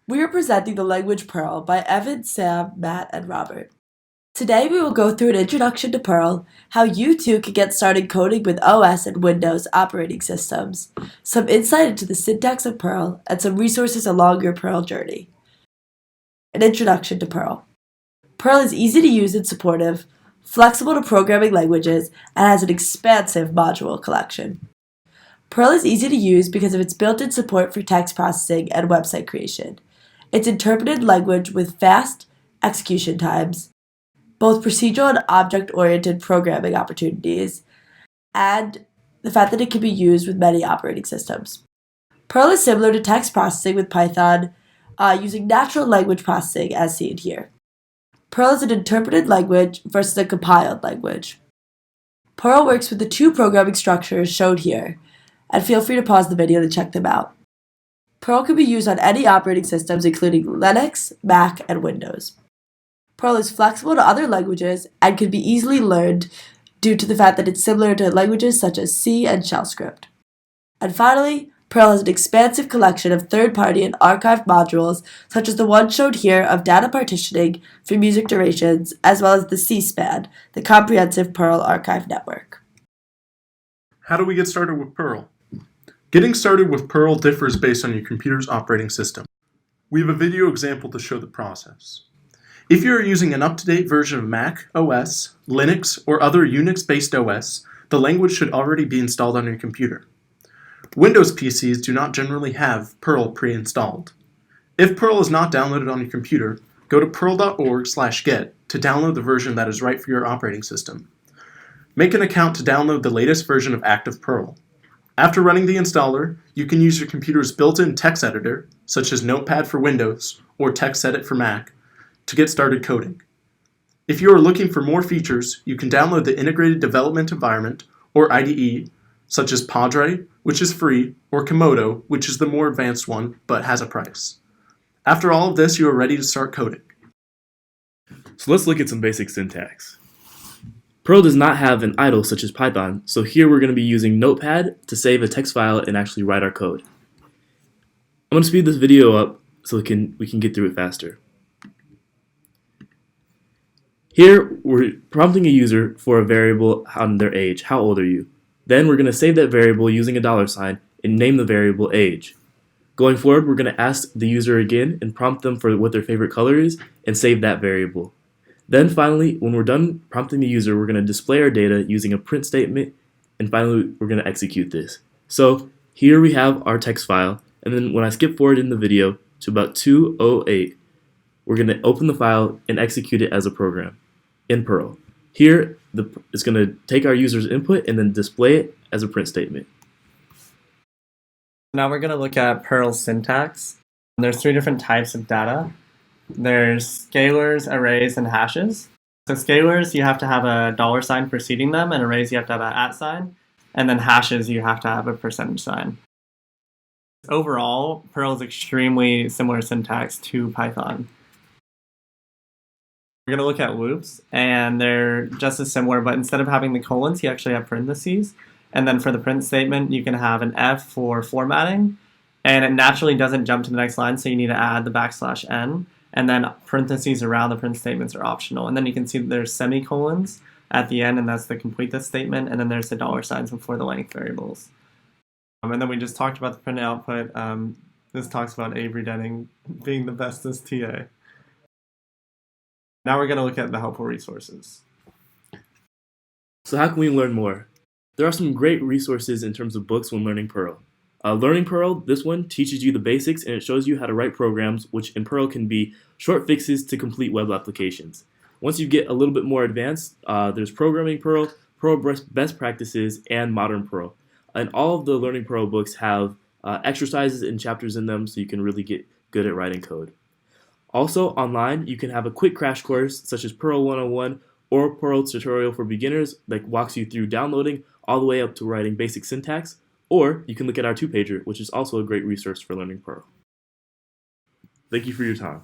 We are presenting the language Perl by Evan, Sam, Matt, and Robert. Today we will go through an introduction to Perl, how you too can get started coding with OS and Windows operating systems, some insight into the syntax of Perl, and some resources along your Perl journey. An introduction to Perl. Perl is easy to use and supportive, flexible to programming languages, and has an expansive module collection. Perl is easy to use because of its built-in support for text processing and website creation. It's interpreted language with fast execution times, both procedural and object-oriented programming opportunities, and the fact that it can be used with many operating systems. Perl is similar to text processing with Python, using natural language processing as seen here. Perl is an interpreted language versus a compiled language. Perl works with the two programming structures shown here, and feel free to pause the video to check them out. Perl can be used on any operating systems including Linux, Mac, and Windows. Perl is flexible to other languages and can be easily learned due to the fact that it's similar to languages such as C and shell script. And finally, Perl has an expansive collection of third-party and archived modules such as the one shown here of data partitioning for music durations, as well as the C-SPAN, the Comprehensive Perl Archive Network. How do we get started with Perl? Getting started with Perl differs based on your computer's operating system. We have a video example to show the process. If you are using an up-to-date version of Mac OS, Linux, or other Unix-based OS, the language should already be installed on your computer. Windows PCs do not generally have Perl pre-installed. If Perl is not downloaded on your computer, go to perl.org/get to download the version that is right for your operating system. Make an account to download the latest version of Active Perl. After running the installer, you can use your computer's built-in text editor, such as Notepad for Windows or TextEdit for Mac, to get started coding. If you are looking for more features, you can download the Integrated Development Environment, or IDE, such as Padre, which is free, or Komodo, which is the more advanced one, but has a price. After all of this, you are ready to start coding. So let's look at some basic syntax. Perl does not have an idle such as Python, so here we're going to be using Notepad to save a text file and actually write our code. I'm going to speed this video up so we can get through it faster. Here we're prompting a user for a variable on their age. How old are you? Then we're going to save that variable using a $sign and name the variable age. Going forward, we're going to ask the user again and prompt them for what their favorite color is and save that variable. Then finally, when we're done prompting the user, we're going to display our data using a print statement, and finally we're going to execute this. So here we have our text file, and then when I skip forward in the video to about 2:08, we're going to open the file and execute it as a program in Perl. Here, it's going to take our user's input and then display it as a print statement. Now we're going to look at Perl syntax. There's three different types of data. There's scalars, arrays, and hashes. So scalars, you have to have a $sign preceding them, and arrays, you have to have an @sign, and then hashes, you have to have a %sign. Overall, Perl is extremely similar syntax to Python. We're going to look at loops, and they're just as similar, but instead of having the colons, you actually have parentheses. And then for the print statement, you can have an F for formatting, and it naturally doesn't jump to the next line, so you need to add the \n. And then parentheses around the print statements are optional. And then you can see that there's semicolons at the end, and that's to complete this statement. And then there's the $signs before the length variables. And then we just talked about the print output. This talks about Avery Denning being the bestest TA. Now we're going to look at the helpful resources. So how can we learn more? There are some great resources in terms of books when learning Perl. Learning Perl, this one teaches you the basics and it shows you how to write programs, which in Perl can be short fixes to complete web applications. Once you get a little bit more advanced, there's Programming Perl, Perl Best Practices, and Modern Perl. And all of the Learning Perl books have exercises and chapters in them so you can really get good at writing code. Also, online, you can have a quick crash course such as Perl 101 or Perl Tutorial for Beginners that walks you through downloading all the way up to writing basic syntax. Or you can look at our two-pager, which is also a great resource for learning Perl. Thank you for your time.